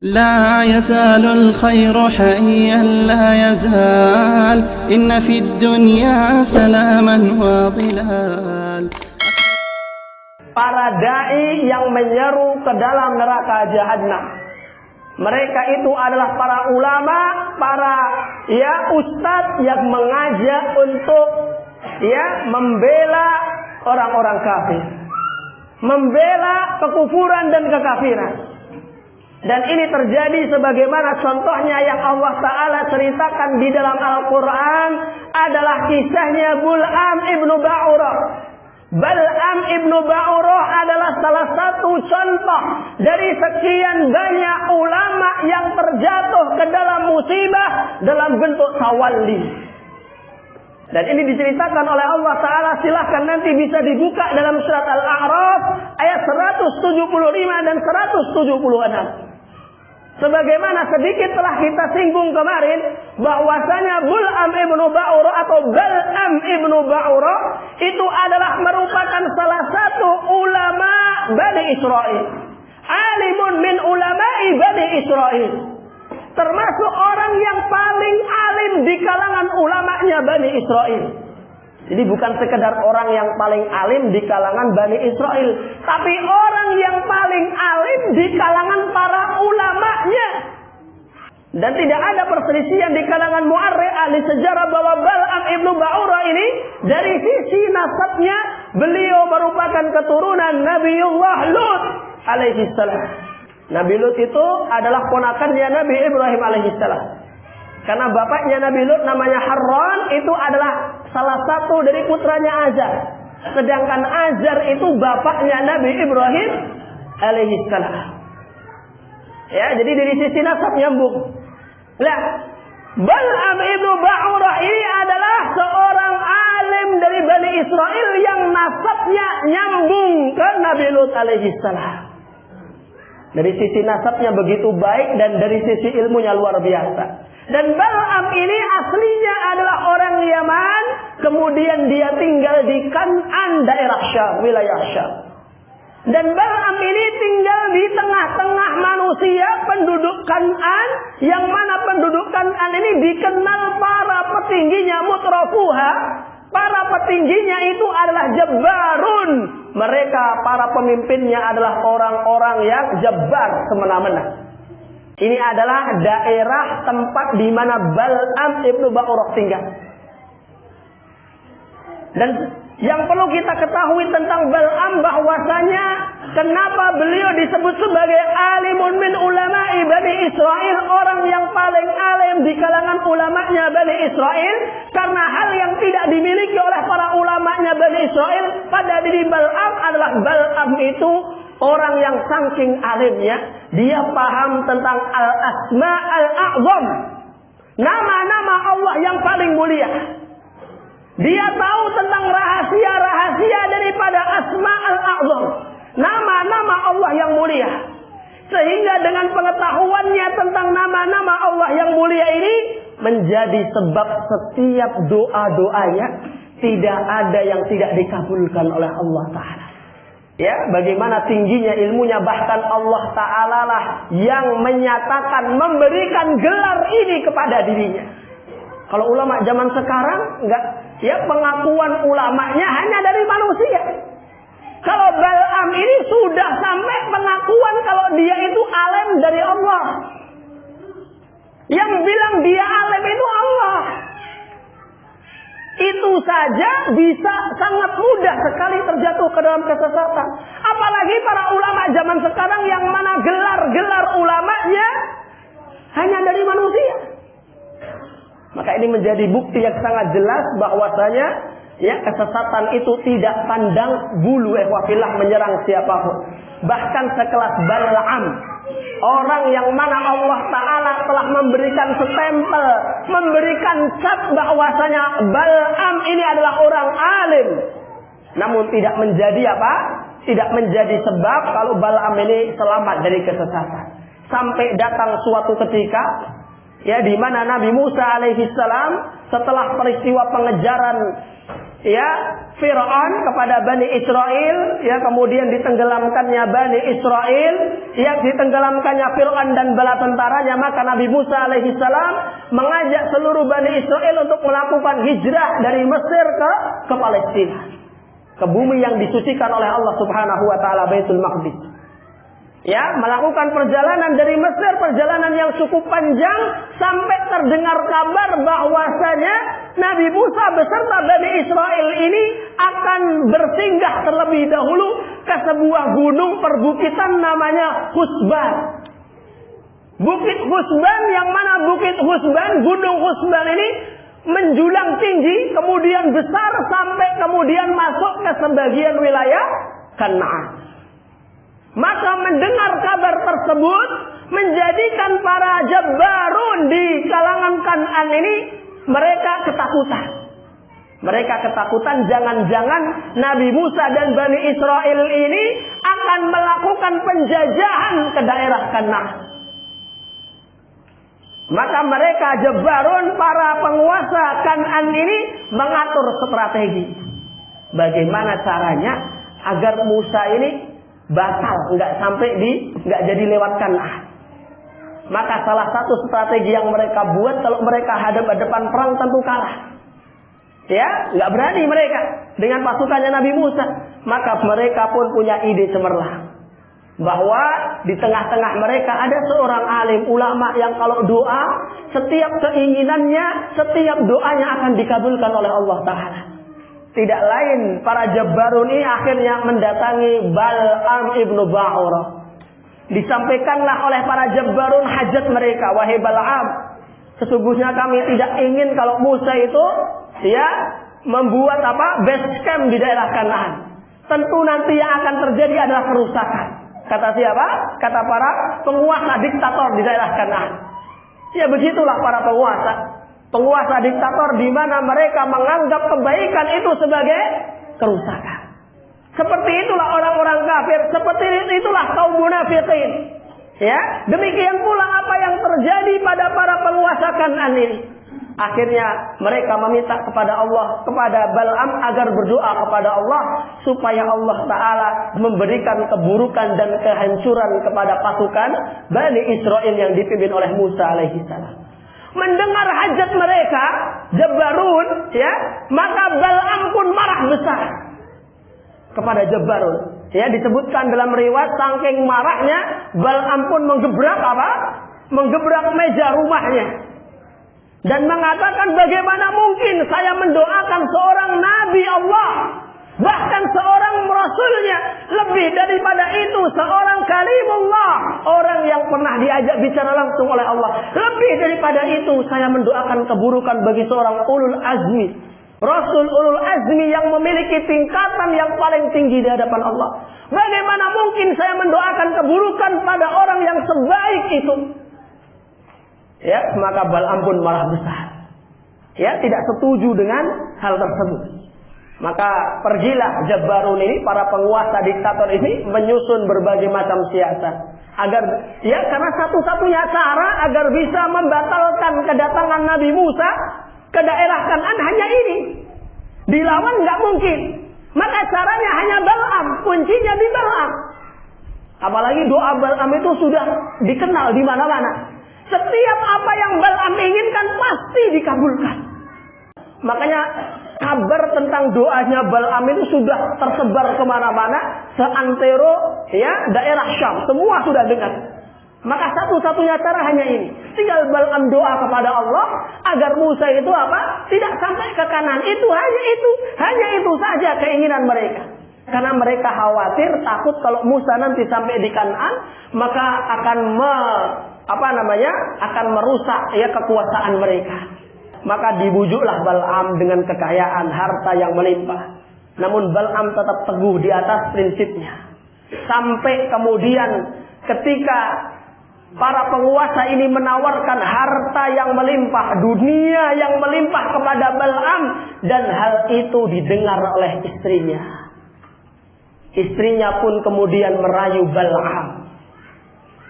لا يزال الخير حيا لا يزال إن في الدنيا سلاما وظلال. Para dai yang menyeru ke dalam neraka jahanam, mereka itu adalah para ulama, para ustadz yang mengajak untuk membela orang-orang kafir, membela kekufuran dan kekafiran. Dan ini terjadi sebagaimana contohnya yang Allah Ta'ala ceritakan di dalam Al-Quran adalah kisahnya Bal'am ibnu Ba'urah. Bal'am ibnu Ba'urah adalah salah satu contoh dari sekian banyak ulama yang terjatuh ke dalam musibah dalam bentuk tawalli. Dan ini diceritakan oleh Allah Ta'ala, silahkan nanti bisa dibuka dalam surat Al-A'raf ayat 175 dan 176. Sebagaimana sedikit telah kita singgung kemarin, bahwasanya Bal'am ibnu Ba'urah atau Bal'am ibnu Ba'urah itu adalah merupakan salah satu ulama Bani Israel. Alimun min ulama'i Bani Israel. Termasuk orang yang paling alim di kalangan ulamanya Bani Israel. Jadi bukan sekedar orang yang paling alim di kalangan Bani Israel, tapi orang yang paling alim di kalangan para ulamanya. Dan tidak ada perselisihan di kalangan mu'arrikh ahli sejarah bahwa Bal'am ibnu Ba'urah ini dari sisi nasabnya beliau merupakan keturunan Nabiullah Lut alaihi salam. Nabi Lut itu adalah ponakannya Nabi Ibrahim alaihi salam. Karena bapaknya Nabi Lut namanya Harran, itu adalah salah satu dari putranya Azar. Sedangkan Azar itu bapaknya Nabi Ibrahim alaihi salam. Ya, jadi dari sisi nasab nyambung. Nah, Bal'am ibnu Ba'urah ini adalah seorang alim dari Bani Israel yang nasabnya nyambung ke Nabi Lut alaihi salam. Dari sisi nasabnya begitu baik dan dari sisi ilmunya luar biasa. Dan Bal'am ini aslinya adalah orang Yaman, kemudian dia tinggal di Kan'an, daerah Syam, wilayah Syam. Dan Bal'am ini tinggal di tengah-tengah manusia penduduk Kan'an, yang mana penduduk Kan'an ini dikenal para petingginya mutrafuha. Para petingginya itu adalah jabbarun. Mereka para pemimpinnya adalah orang-orang yang jabbar, semena-mena. Ini adalah daerah tempat di mana Bal'am ibnu Ba'urah tinggal. Dan yang perlu kita ketahui tentang Bal'am, bahwasanya kenapa beliau disebut sebagai alimun min ulama'i Bani Israel, orang yang paling alim di kalangan ulamanya Bani Israel, karena hal yang tidak dimiliki oleh para ulamanya Bani Israel pada diri Bal'am adalah Bal'am itu orang yang saking alimnya, dia paham tentang al-asma al-a'zam, nama-nama Allah yang paling mulia. Dia tahu tentang rahasia-rahasia daripada asma al-a'zam, nama-nama Allah yang mulia. Sehingga dengan pengetahuannya tentang nama-nama Allah yang mulia ini, menjadi sebab setiap doa-doanya tidak ada yang tidak dikabulkan oleh Allah Ta'ala. Ya, bagaimana tingginya ilmunya, bahkan Allah Ta'ala lah yang menyatakan, memberikan gelar ini kepada dirinya. Kalau ulama zaman sekarang enggak, pengakuan ulamanya hanya dari manusia. Kalau Bal'am ini sudah sampai pengakuan kalau dia itu alim dari Allah. Yang bilang dia alim itu Allah. Itu saja bisa sangat mudah sekali terjatuh ke dalam kesesatan. Apalagi para ulama zaman sekarang yang mana gelar-gelar ulamanya hanya dari manusia. Maka ini menjadi bukti yang sangat jelas bahwasanya kesesatan itu tidak pandang bulu wafilah menyerang siapapun. Bahkan sekelas Bal'am, orang yang mana Allah Ta'ala telah memberikan stempel, memberikan cap bahwasanya Bal'am ini adalah orang alim, namun tidak menjadi tidak menjadi sebab kalau Bal'am ini selamat dari kesesatan. Sampai datang suatu ketika di mana Nabi Musa alaihi salam setelah peristiwa pengejaran ya Fir'aun kepada Bani Israel, ya kemudian ditenggelamkannya Bani Israel, ya ditenggelamkannya Fir'aun dan bala tentaranya, maka Nabi Musa alaihissalam mengajak seluruh Bani Israel untuk melakukan hijrah dari Mesir ke Palestina, ke bumi yang disucikan oleh Allah Subhanahu wa taala, Baitul Maqdis. Ya, melakukan perjalanan dari Mesir, perjalanan yang cukup panjang, sampai terdengar kabar bahwasanya Nabi Musa beserta Bani Israel ini akan bersinggah terlebih dahulu ke sebuah gunung perbukitan namanya Husban. Bukit Husban, yang mana Bukit Husban, Gunung Husban ini menjulang tinggi, kemudian besar sampai kemudian masuk ke sebagian wilayah Kanaan. Maka mendengar kabar tersebut menjadikan para jabbarun di kalangan Kan'an ini mereka ketakutan. Mereka ketakutan jangan-jangan Nabi Musa dan Bani Israel ini akan melakukan penjajahan ke daerah Kan'an. Maka mereka jabbarun, para penguasa Kan'an ini mengatur strategi. Bagaimana caranya agar Musa ini batal, nggak jadi lewat Kan'an. Maka salah satu strategi yang mereka buat, kalau mereka hadap-hadapan perang tentu kalah. Ya, nggak berani mereka dengan pasukannya Nabi Musa. Maka mereka pun punya ide cemerlang, bahwa di tengah-tengah mereka ada seorang alim ulama yang kalau doa, setiap keinginannya, setiap doanya akan dikabulkan oleh Allah Ta'ala. Tidak lain, para jabbarun ini akhirnya mendatangi Bal'am ibnu Ba'urah. Disampaikanlah oleh para jabbarun hajat mereka. Wahai Bal'am, sesungguhnya kami tidak ingin kalau Musa itu ya membuat base camp di daerah Kanaan. Tentu nanti yang akan terjadi adalah kerusakan. Kata siapa? Kata para penguasa diktator di daerah Kanaan. Ya begitulah para penguasa. Penguasa diktator di mana mereka menganggap kebaikan itu sebagai kerusakan. Seperti itulah orang-orang kafir, seperti itulah kaum munafikin. Ya, demikian pula apa yang terjadi pada para penguasa Kan'an ini. Akhirnya mereka meminta kepada Allah, kepada Bal'am agar berdoa kepada Allah supaya Allah Ta'ala memberikan keburukan dan kehancuran kepada pasukan Bani Israel yang dipimpin oleh Musa alaihissalam. Mendengar hajat mereka, jabbarun, ya, maka Bal'am pun marah besar kepada jabbarun. Ya, disebutkan dalam riwayat saking marahnya Bal'am pun menggebrak meja rumahnya dan mengatakan, bagaimana mungkin saya mendoakan seorang nabi Allah, bahkan seorang rasulnya, lebih daripada itu seorang kalimullah, orang yang pernah diajak bicara langsung oleh Allah. Lebih daripada itu saya mendoakan keburukan bagi seorang ulul azmi, rasul ulul azmi yang memiliki tingkatan yang paling tinggi di hadapan Allah. Bagaimana mungkin saya mendoakan keburukan pada orang yang sebaik itu? Ya, maka Bal'am pun marah besar. Ya, tidak setuju dengan hal tersebut. Maka pergilah jabbarun ini, para penguasa diktator ini, menyusun berbagai macam siasat agar, ya, karena satu-satunya cara agar bisa membatalkan kedatangan Nabi Musa ke daerah Kan'an hanya ini. Dilawan nggak mungkin. Maka caranya hanya Bal'am, kuncinya di Bal'am. Apalagi doa Bal'am itu sudah dikenal di mana-mana. Setiap apa yang Bal'am inginkan pasti dikabulkan. Makanya kabar tentang doanya Bal'am itu sudah tersebar kemana-mana, seantero ya daerah Syam, semua sudah dengar. Maka satu-satunya cara hanya ini. Tinggal Bal'am doa kepada Allah agar Musa itu tidak sampai ke Kanaan. Hanya itu saja keinginan mereka. Karena mereka khawatir, takut kalau Musa nanti sampai di Kanaan, maka akan akan merusak ya kekuasaan mereka. Maka dibujuklah Bal'am dengan kekayaan harta yang melimpah. Namun Bal'am tetap teguh di atas prinsipnya. Sampai kemudian ketika para penguasa ini menawarkan harta yang melimpah, dunia yang melimpah kepada Bal'am, dan hal itu didengar oleh istrinya. Istrinya pun kemudian merayu Bal'am.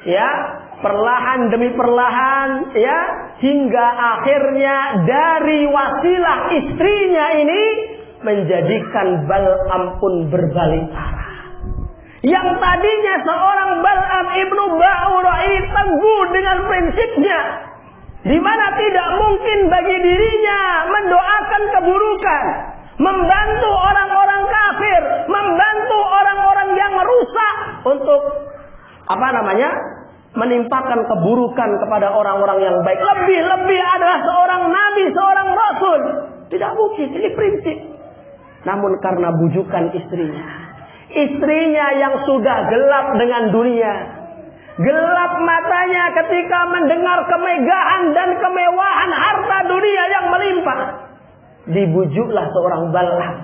Ya, perlahan demi perlahan, ya, hingga akhirnya dari wasilah istrinya ini menjadikan Bal'am pun berbalik arah. Yang tadinya seorang Bal'am ibnu Ba'urah ini teguh dengan prinsipnya, di mana tidak mungkin bagi dirinya mendoakan keburukan, membantu orang-orang kafir, membantu orang-orang yang rusak untuk menimpakan keburukan kepada orang-orang yang baik. Lebih-lebih adalah seorang nabi, seorang rasul. Tidak mungkin, ini prinsip. Namun karena bujukan istrinya yang sudah gelap dengan dunia, gelap matanya ketika mendengar kemegahan dan kemewahan harta dunia yang melimpah, dibujuklah seorang Bal'am,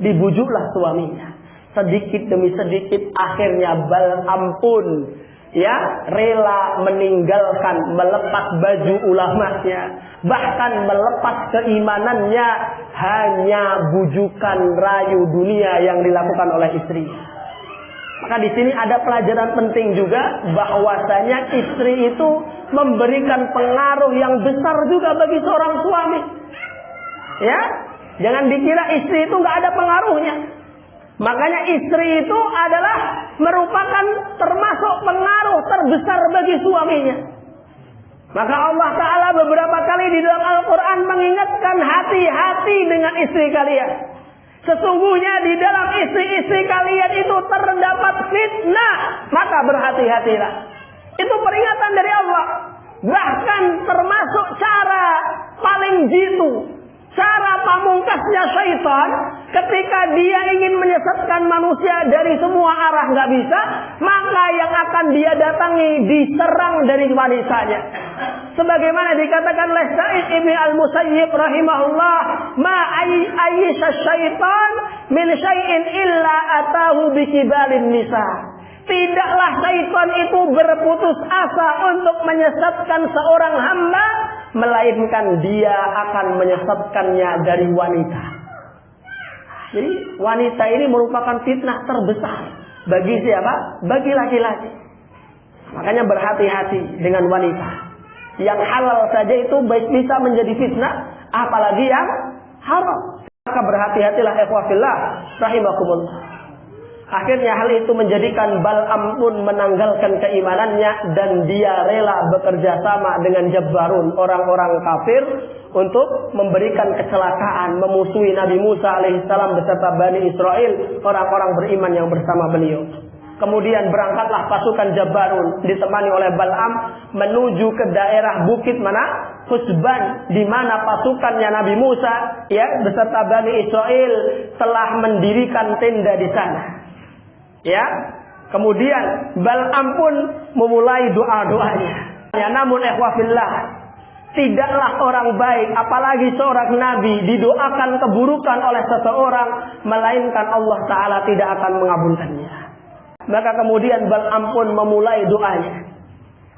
dibujuklah suaminya. Sedikit demi sedikit akhirnya Bal'am pun rela meninggalkan, melepas baju ulamanya, bahkan melepas keimanannya, hanya bujukan rayu dunia yang dilakukan oleh istrinya. Maka di sini ada pelajaran penting juga, bahwasanya istri itu memberikan pengaruh yang besar juga bagi seorang suami. Ya, jangan dikira istri itu nggak ada pengaruhnya. Makanya istri itu adalah merupakan termasuk pengaruh terbesar bagi suaminya. Maka Allah Ta'ala beberapa kali di dalam Al-Quran mengingatkan, hati-hati dengan istri kalian. Sesungguhnya di dalam istri-istri kalian itu terdapat fitnah, maka berhati-hatilah. Itu peringatan dari Allah. Bahkan termasuk cara paling jitu, cara pamungkasnya syaitan, ketika dia ingin menyesatkan manusia dari semua arah nggak bisa, maka yang akan dia datangi diserang dari wanitanya. Sebagaimana dikatakan oleh Sa'id ibn al-Musayyib rahimahullah, ma ayyisha syaitan min syai'in illa atahu bikibalin nisa. Tidaklah syaitan itu berputus asa untuk menyesatkan seorang hamba, melainkan dia akan menyesatkannya dari wanita. Jadi wanita ini merupakan fitnah terbesar bagi siapa? Bagi laki-laki. Makanya berhati-hati dengan wanita. Yang halal saja itu bisa menjadi fitnah, apalagi yang haram. Maka berhati-hatilah ikhwafillah rahimakumullah. Akhirnya hal itu menjadikan Bal'am pun menanggalkan keimanannya, dan dia rela bekerja sama dengan Jabbarun, orang-orang kafir, untuk memberikan kecelakaan, memusuhi Nabi Musa alaihissalam beserta Bani Israel, orang-orang beriman yang bersama beliau. Kemudian berangkatlah pasukan Jabbarun ditemani oleh Bal'am menuju ke daerah bukit mana? Husban, di mana pasukannya Nabi Musa beserta Bani Israel telah mendirikan tenda di sana. Kemudian Bal'am pun memulai doa-doanya. Namun ikhwafillah, tidaklah orang baik, apalagi seorang nabi, didoakan keburukan oleh seseorang, melainkan Allah Ta'ala tidak akan mengabulkannya. Maka kemudian Bal'am pun memulai doanya.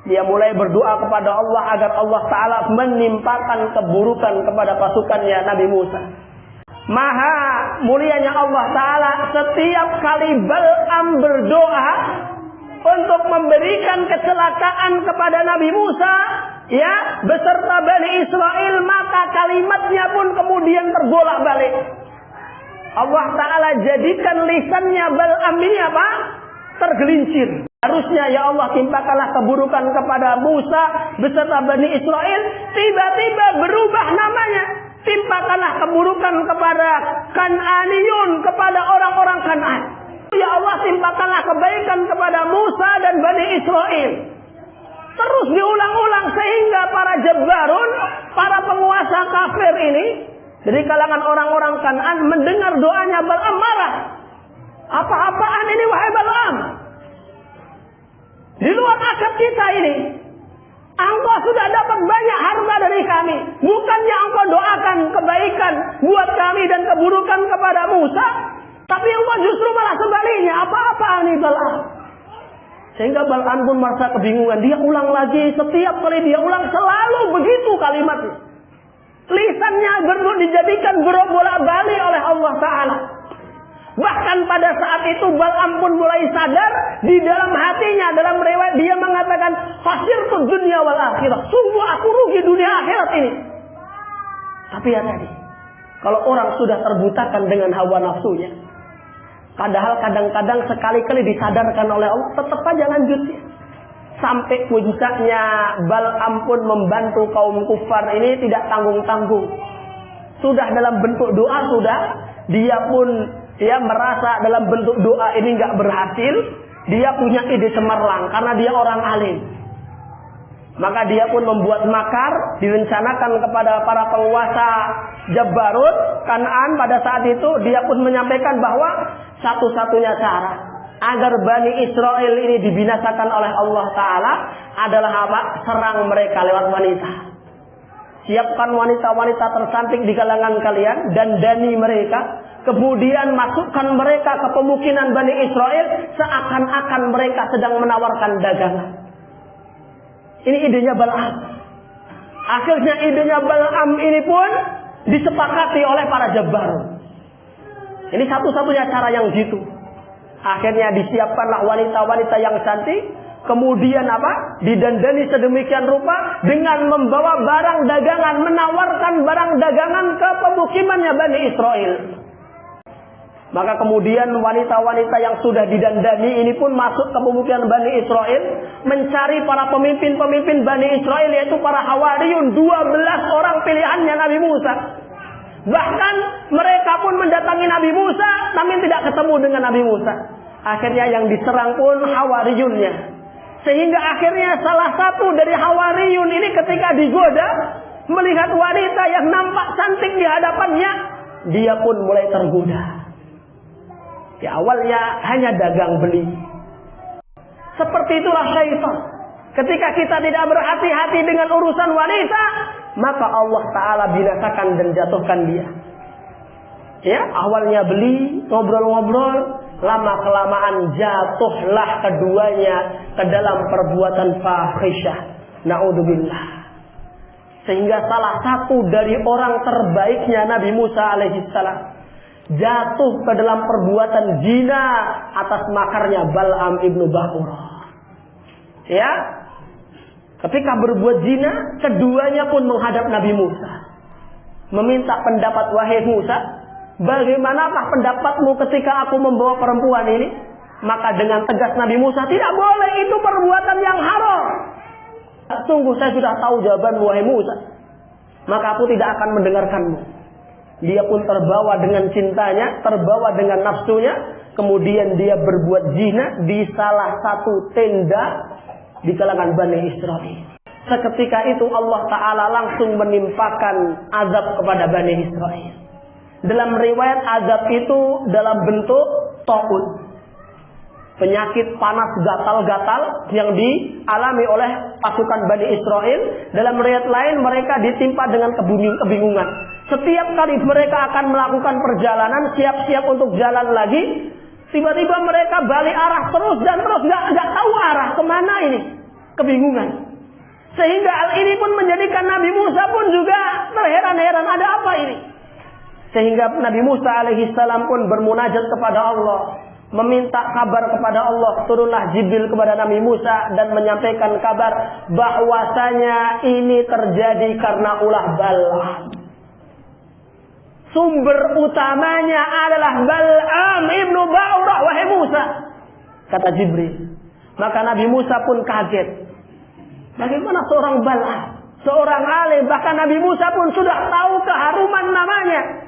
Dia mulai berdoa kepada Allah agar Allah Ta'ala menimpakan keburukan kepada pasukannya Nabi Musa. Maha mulianya Allah Ta'ala, setiap kali Bal'am berdoa untuk memberikan kecelakaan kepada Nabi Musa beserta Bani Israel, maka kalimatnya pun kemudian terbolak-balik. Allah Ta'ala jadikan lisannya Bal'am ini tergelincir. Harusnya ya Allah timpakanlah keburukan kepada Musa beserta Bani Israel, tiba-tiba berubah namanya. Timpakanlah keburukan kepada Kan'aniyun, kepada orang-orang Kan'an. Ya Allah timpakanlah kebaikan kepada Musa dan Bani Israel. Terus diulang-ulang sehingga para Jabbarun, para penguasa kafir ini dari kalangan orang-orang Kan'an mendengar doanya Bal'am marah. Apa-apaan ini wahai Bal'am? Di luar akal kita ini, engkau sudah dapat banyak harta dari kami. Bukannya engkau doakan kebaikan buat kami dan keburukan kepada Musa, tapi engkau justru malah sebaliknya. Apa-apaan ini Bal'am? Sehingga Bal'am pun merasa kebingungan. Dia ulang lagi, setiap kali dia ulang selalu begitu kalimatnya. Lisannya dijadikan berbolak-balik oleh Allah Ta'ala. Bahkan pada saat itu Bal'am pun mulai sadar, di dalam hatinya, dalam riwayat dia mengatakan, khasirtud dunya wal akhirah. Sungguh aku rugi dunia akhirat ini. Tapi tadi, Kalau orang sudah terbutakan dengan hawa nafsunya, padahal kadang-kadang sekali-kali disadarkan oleh Allah, tetap aja lanjut. Sampai puncaknya Bal'am pun membantu kaum kufar ini tidak tanggung-tanggung. Sudah dalam bentuk doa, dia pun merasa dalam bentuk doa ini nggak berhasil. Dia punya ide cemerlang karena dia orang alim. Maka dia pun membuat makar, direncanakan kepada para penguasa Jabbarut, Kan'an. Pada saat itu dia pun menyampaikan bahwa satu-satunya cara agar Bani Israel ini dibinasakan oleh Allah Ta'ala adalah apa? Serang mereka lewat wanita. Siapkan wanita-wanita tercantik di kalangan kalian, dandani mereka, kemudian masukkan mereka ke pemukiman Bani Israel seakan-akan mereka sedang menawarkan dagangan. Ini idenya Bal'am. Akhirnya idenya Bal'am ini pun disepakati oleh para Jabbarut. Ini satu-satunya cara yang jitu. Akhirnya disiapkanlah wanita-wanita yang cantik, kemudian didandani sedemikian rupa dengan membawa barang dagangan, menawarkan barang dagangan ke pemukimannya Bani Israel. Maka kemudian wanita-wanita yang sudah didandani ini pun masuk ke pemukiman Bani Israel, mencari para pemimpin-pemimpin Bani Israel, yaitu para Hawariyun, 12 orang pilihannya Nabi Musa. Bahkan mereka pun mendatangi Nabi Musa, namun tidak ketemu dengan Nabi Musa. Akhirnya yang diserang pun Hawariyunnya. Sehingga akhirnya salah satu dari Hawariyun ini ketika digoda, melihat wanita yang nampak cantik di hadapannya, dia pun mulai tergoda. Di awalnya hanya dagang beli. Seperti itulah syaitan. Ketika kita tidak berhati-hati dengan urusan wanita, maka Allah Ta'ala binasakan dan jatuhkan dia. Ya, awalnya beli, ngobrol-ngobrol, lama-kelamaan jatuhlah keduanya ke dalam perbuatan fahisyah. Na'udzubillah. Sehingga salah satu dari orang terbaiknya Nabi Musa alaihissalam jatuh ke dalam perbuatan zina atas makarnya Bal'am ibnu Ba'urah. Ya, ketika berbuat zina, keduanya pun menghadap Nabi Musa, meminta pendapat, wahai Musa, bagaimanakah pendapatmu ketika aku membawa perempuan ini? Maka dengan tegas Nabi Musa, tidak boleh, itu perbuatan yang haram. Sungguh saya sudah tahu jawabanmu, wahai Musa, maka aku tidak akan mendengarkanmu. Dia pun terbawa dengan cintanya, terbawa dengan nafsunya, kemudian dia berbuat zina di salah satu tenda di kalangan Bani Israel. Seketika itu Allah Ta'ala langsung menimpakan azab kepada Bani Israel. Dalam riwayat azab itu dalam bentuk ta'un, penyakit panas gatal-gatal yang dialami oleh pasukan Bani Israel. Dalam riwayat lain mereka ditimpa dengan kebingungan. Setiap kali mereka akan melakukan perjalanan, siap-siap untuk jalan lagi, tiba-tiba mereka balik arah terus dan terus, nggak tahu arah kemana ini, kebingungan. Sehingga hal ini pun menjadikan Nabi Musa pun juga terheran-heran, ada apa ini? Sehingga Nabi Musa alaihissalam pun bermunajat kepada Allah, meminta kabar kepada Allah. Turunlah Jibril kepada Nabi Musa dan menyampaikan kabar bahwasanya ini terjadi karena ulah Bal'am. Sumber utamanya adalah Bal'am ibnu Ba'urah, wahai Musa, kata Jibril. Maka Nabi Musa pun kaget. Bagaimana seorang Bal'am, seorang alim, bahkan Nabi Musa pun sudah tahu keharuman namanya.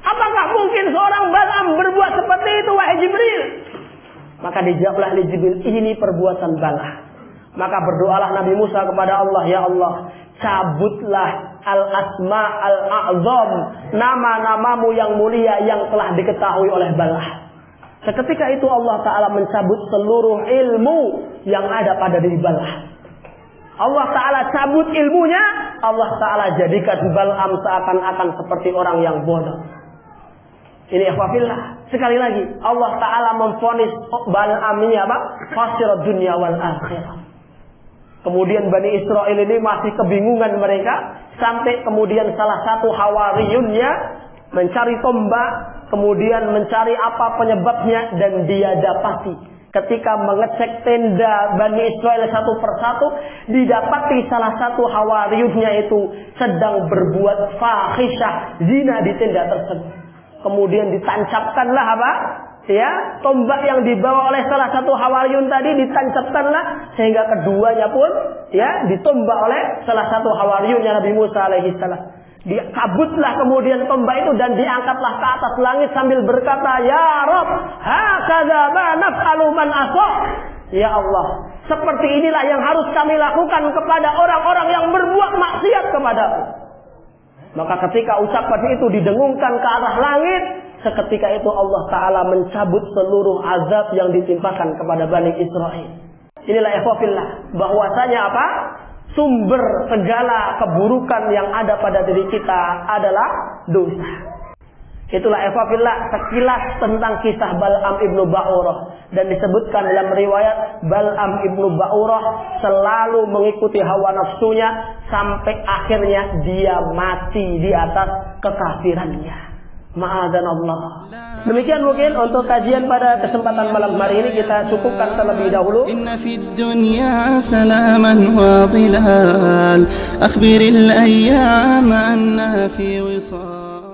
Apakah mungkin seorang Bal'am berbuat seperti itu, wahai Jibril? Maka dijawablah oleh Jibril, ini perbuatan Bal'am. Maka berdoalah Nabi Musa kepada Allah, ya Allah, cabutlah al-asma al-a'zam, nama-namamu yang mulia yang telah diketahui oleh Bal'am. Seketika itu Allah Ta'ala mencabut seluruh ilmu yang ada pada diri Bal'am. Allah Ta'ala cabut ilmunya, Allah Ta'ala jadikan Bal'am seakan-akan seperti orang yang bodoh. Ini ikhwafillah. Sekali lagi, Allah Ta'ala memvonis Bal'am ini apa? Khasirat dunia wal akhirah. Kemudian Bani Israel ini masih kebingungan mereka, sampai kemudian salah satu Hawariyunnya mencari tombak, kemudian mencari apa penyebabnya, dan dia dapati ketika mengecek tenda Bani Israel satu persatu, didapati salah satu hawariyunnya itu sedang berbuat fahisyah, zina di tenda tersebut. Kemudian ditancapkanlah apa? Ya, tombak yang dibawa oleh salah satu hawariyun tadi ditancapkanlah sehingga keduanya pun ya ditombak oleh salah satu hawariyunnya Nabi Musa alaihi salam. Dikabutlah kemudian tombak itu dan diangkatlah ke atas langit sambil berkata, "Ya Rabb, hakadza ma naf'alu man asa." Ya Allah, seperti inilah yang harus kami lakukan kepada orang-orang yang berbuat maksiat kepadamu. Maka ketika ucapan itu didengungkan ke arah langit, seketika itu Allah Ta'ala mencabut seluruh azab yang ditimpakan kepada Bani Israel. Inilah ikhwafillah, bahwasanya apa? Sumber segala keburukan yang ada pada diri kita adalah dosa. Itulah ikhwafillah sekilas tentang kisah Bal'am ibnu Ba'urah. Dan disebutkan dalam riwayat Bal'am ibnu Ba'urah selalu mengikuti hawa nafsunya sampai akhirnya dia mati di atas kekafirannya. Ma'adzanallah. Demikian mungkin untuk kajian pada kesempatan malam hari ini kita cukupkan terlebih dahulu. Inna fid dunya salaman wa dhilal, akhbiril ayyama anna fi wisal.